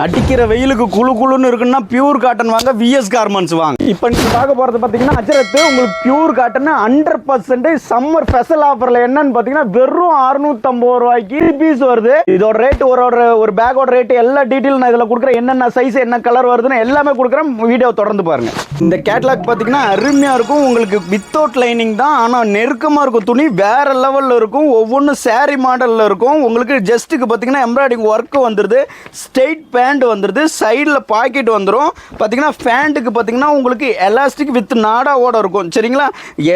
அடிக்கிற வெயிலுக்கு குழு குழுன்னு இருக்குன்னா பியூர் காட்டன் வாங்க, விஎஸ் கார்மெண்ட்ஸ் வாங்க. இப்போ நீங்கள் பார்க்க போகிறது பார்த்தீங்கன்னா அஜரத்து உங்களுக்கு பியூர் காட்டன் 100% சம்மர் ஸ்பெஷல் ஆஃபரில் என்னன்னு பார்த்தீங்கன்னா வெறும் 650 ரூபாய்க்கு பீஸ் வருது. இதோட ரேட் ஒரு பேக்கோட ரேட் எல்லா டீட்டெயில் நான் இதில் கொடுக்குறேன். என்னென்ன சைஸ் என்ன கலர் வருதுன்னு எல்லாமே கொடுக்குறேன். வீடியோ தொடர்ந்து பாருங்க. இந்த கேட்லாக் பார்த்தீங்கன்னா அருமையாக இருக்கும். உங்களுக்கு வித்தவுட் லைனிங் தான், ஆனால் நெருக்கமாக இருக்கும். துணி வேற லெவலில் இருக்கும். ஒவ்வொன்றும் சாரி மாடலில் இருக்கும். உங்களுக்கு ஜஸ்ட்டுக்கு பார்த்தீங்கன்னா எம்ப்ராய்டிங் ஒர்க்கு வந்துடுது, ஸ்ட்ரெயிட் பேண்ட் வந்துடுது, சைடில் பாக்கெட் வந்துடும். பார்த்தீங்கன்னா பேண்ட்டுக்கு பார்த்தீங்கன்னா உங்களுக்கு எலாஸ்டிக் வித் நாடாவோட இருக்கும். சரிங்களா,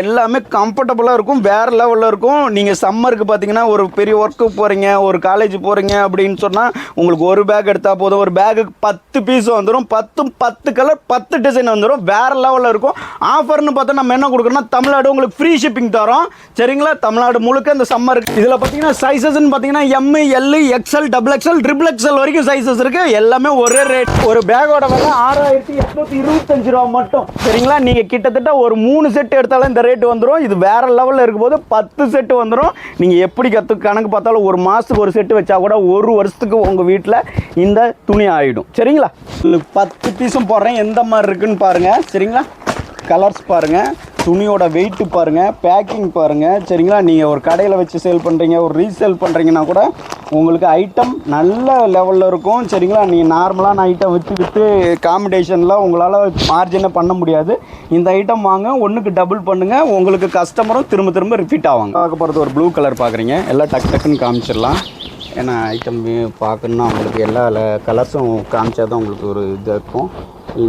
எல்லாமே கம்ஃபர்டபுளாக இருக்கும், வேற லெவலில் இருக்கும். நீங்கள் சம்மருக்கு பார்த்தீங்கன்னா ஒரு பெரிய ஒர்க்கு போகிறீங்க, ஒரு காலேஜ் போகிறீங்க அப்படின்னு சொன்னால் உங்களுக்கு ஒரு பேக் எடுத்தால் போதும். ஒரு பேக்குக்கு 10 பீஸ் வந்துடும். 10 கலர் 10 டிசைன் வந்துடும். வேற லெவலில் இருக்கும். ஆஃபர்னு பார்த்தா நம்ம என்ன கொடுக்குறோம்னா தமிழ்நாடு உங்களுக்கு ஃப்ரீ ஷிப்பிங் தரோம். சரிங்களா, தமிழ்நாடு முழுக்க இந்த சம்மருக்கு. இதில் பார்த்தீங்கன்னா சைஸஸ்ன்னு பார்த்தீங்கன்னா M, L, XL, XXL, XXL வரைக்கும் சைஸஸ் இருக்கு. எல்லாமே ஒரே ரேட். ஒரு பேக்கோட விலை 6825 ரூபா மட்டும். சரிங்களா, நீங்கள் கிட்டத்தட்ட ஒரு 3 செட் எடுத்தாலும் இந்த ரேட் வந்துடும். இது வேற லெவலில் இருக்கும்போது 10 செட்டு வந்துடும். நீங்கள் எப்படி கணக்கு பார்த்தாலும் ஒரு மாதத்துக்கு ஒரு செட்டு வச்சா கூட ஒரு வருஷத்துக்கு உங்கள் வீட்டில் இந்த துணி ஆகிடும். சரிங்களா, 10 பீஸும் போடுறேன். எந்த மாதிரி இருக்குன்னு பாருங்கள். சரிங்களா, கலர்ஸ் பாருங்கள், துணியோட வெயிட்டு பாருங்கள், பேக்கிங் பாருங்கள். சரிங்களா, நீங்கள் ஒரு கடையில் வச்சு சேல் பண்ணுறீங்க, ஒரு ரீசேல் பண்ணுறீங்கன்னா கூட உங்களுக்கு ஐட்டம் நல்ல லெவலில் இருக்கும். சரிங்களா, நீங்கள் நார்மலான ஐட்டம் விற்று காம்படிஷனில் உங்களால் மார்ஜினை பண்ண முடியாது. இந்த ஐட்டம் வாங்க, ஒன்றுக்கு டபுள் பண்ணுங்கள். உங்களுக்கு கஸ்டமரும் திரும்ப ரிப்பீட் ஆவாங்க. பார்க்க போகிறது ஒரு ப்ளூ கலர் பார்க்குறீங்க. எல்லாம் டக்குன்னு காமிச்சிடலாம். ஏன்னா ஐட்டம் பார்க்கணுன்னா உங்களுக்கு எல்லா கலர்ஸும் காமிச்சா தான் உங்களுக்கு ஒரு இதாக இருக்கும்.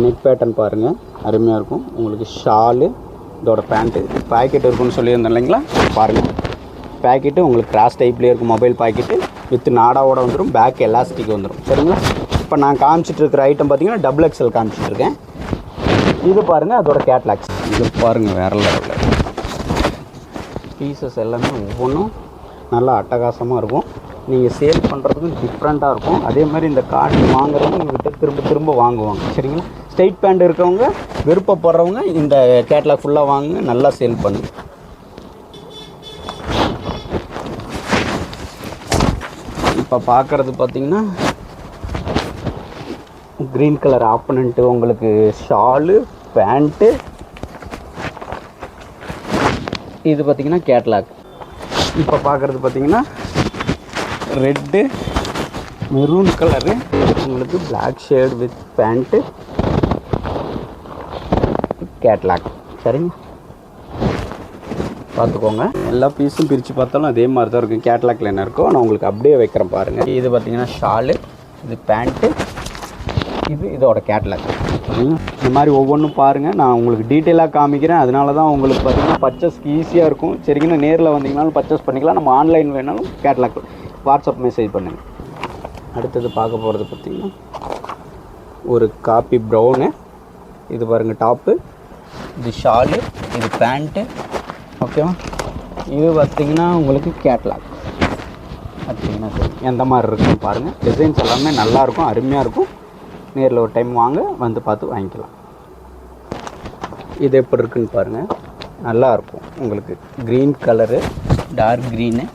நெக் பேட்டர்ன் பாருங்கள், அருமையாக இருக்கும். உங்களுக்கு ஷாலு, இதோட பேண்ட்டு, பேக்கெட் இருக்குன்னு சொல்லியிருந்தேன் இல்லைங்களா, பாருங்கள். பேக்கெட்டு உங்களுக்கு கிராஸ் டைப்லேயே இருக்கும். மொபைல் பேக்கெட்டு வித் நாடாவோட வந்துடும். பேக் எலாஸ்டிக் வந்துடும். சரிங்களா, இப்போ நான் காமிச்சிட்டு இருக்கிற ஐட்டம் பார்த்தீங்கன்னா XXL காமிச்சிட்ருக்கேன். இது பாருங்கள், அதோட கேட்லாக்ஸ். இது பாருங்கள், வேற லெவலில் பீசஸ் எல்லாமே ஒவ்வொன்றும் நல்லா அட்டகாசமாக இருக்கும். நீங்கள் சேல் பண்ணுறதுக்கும் டிஃப்ரெண்ட்டாக இருக்கும். அதே மாதிரி இந்த காட்டன் வாங்குறவங்க உங்கள்கிட்ட திரும்ப வாங்குவாங்க. சரிங்களா, ஸ்ட்ரெயிட் பேண்ட் இருக்கவங்க, விருப்பப்படுறவங்க இந்த கேட்லாக் ஃபுல்லாக வாங்க, நல்லா சேல் பண்ணுங்க. இப்போ பார்க்குறது பார்த்தீங்கன்னா க்ரீன் கலர் ஆப்பனண்ட்டு, உங்களுக்கு ஷாலு, பேண்ட்டு. இது பார்த்தீங்கன்னா கேட்லாக். இப்போ பார்க்குறது பார்த்தீங்கன்னா ரெட்டு, மெரூன் கலரு, உங்களுக்கு black shade with pant, catalogue. சரிங்க, பார்த்துக்கோங்க. எல்லா பீஸும் பிரித்து பார்த்தாலும் அதே மாதிரி தான் இருக்கும். கேட்லாக்ல என்ன இருக்கோ நான் உங்களுக்கு அப்படியே வைக்கிறேன் பாருங்கள். இது பார்த்தீங்கன்னா ஷாலு, இது பேண்ட்டு, இதோட கேட்லாக். இந்த மாதிரி ஒவ்வொன்றும் பாருங்கள். நான் உங்களுக்கு டீட்டெயிலாக காமிக்கிறேன். அதனால தான் உங்களுக்கு பார்த்தீங்கன்னா பர்ச்சேஸ்க்கு ஈஸியாக இருக்கும். சரிங்கன்னா, நேரில் வந்தீங்கனாலும் பர்ச்சேஸ் பண்ணிக்கலாம். நம்ம ஆன்லைன் வேணாலும் கேட்லாக் வாட்ஸ்அப் மெசேஜ் பண்ணுங்கள். அடுத்தது பார்க்க போகிறது பார்த்திங்கன்னா ஒரு காப்பி ப்ரௌனு. இது பாருங்கள் டாப்பு, இது ஷாலு, இது பேண்ட்டு. ஓகேவா, இது பார்த்திங்கன்னா உங்களுக்கு கேட்லாக். பார்த்திங்கன்னா எந்த மாதிரி இருக்குன்னு பாருங்கள். டிசைன்ஸ் எல்லாமே நல்லாயிருக்கும், அருமையாக இருக்கும். நேரில் ஒரு டைம் வாங்க, வந்து பார்த்து வாங்கிக்கலாம். இது எப்படி இருக்குன்னு பாருங்கள், நல்லாயிருக்கும். உங்களுக்கு green colour, dark green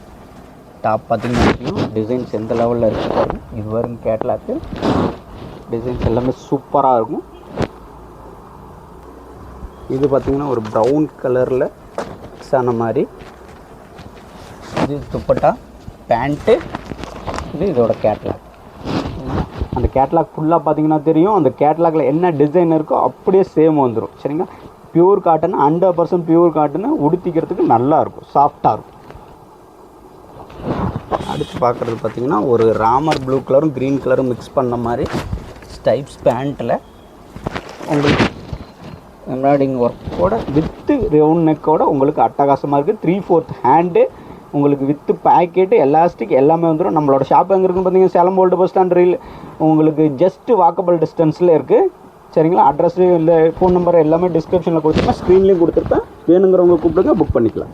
top பார்த்திங்கன்னா டிசைன்ஸ் எந்த லெவலில் இருக்குது பாருங்கள். இது வரும் கேட்லாக்கு. டிசைன்ஸ் எல்லாமே சூப்பராக இருக்கும். இது பார்த்திங்கன்னா ஒரு ப்ரௌன் கலரில் மிக்ஸான மாதிரி. இது துப்பட்டா, பேண்ட்டு, இதோட கேட்லாக். அந்த கேட்லாக் ஃபுல்லாக பார்த்திங்கன்னா தெரியும். அந்த கேட்லாகில் என்ன டிசைன் இருக்கோ அப்படியே சேம் வந்துடும். சரிங்களா, பியூர் காட்டன், 100% பியூர் காட்டனு. உடுத்திக்கிறதுக்கு நல்லாயிருக்கும், சாஃப்டாக இருக்கும். அடுத்து பார்க்குறது பார்த்திங்கன்னா ஒரு ராமர் ப்ளூ கலரும் க்ரீன் கலரும் மிக்ஸ் பண்ண மாதிரி ஸ்டைப்ஸ் பேண்ட்டில் உங்களுக்கு எம்ப்ராய்டிங் ஒர்க்கோட வித்து ரவுண்ட் நெக்கோட உங்களுக்கு அட்டகாசமாக இருக்குது. 3/4 ஹேண்டு, உங்களுக்கு வித்து பேக்கெட்டு, எலாஸ்டிக் எல்லாமே வந்துடும். நம்மளோட ஷாப் எங்கே இருக்குன்னு பார்த்தீங்கன்னா சேலம் ஓல்டு பஸ் ஸ்டாண்ட் ரயில் உங்களுக்கு ஜஸ்ட்டு வாக்கபிள் டிஸ்டன்ஸில் இருக்குது. சரிங்களா, அட்ரஸ்ஸு இல்லை ஃபோன் நம்பர் எல்லாமே டிஸ்கிரிப்ஷனில் கொடுத்துருப்பேன், ஸ்க்ரீன்லேயும் கொடுத்துருப்பேன். வேணுங்கிறவங்க கூப்பிடுங்க, புக் பண்ணிக்கலாம்.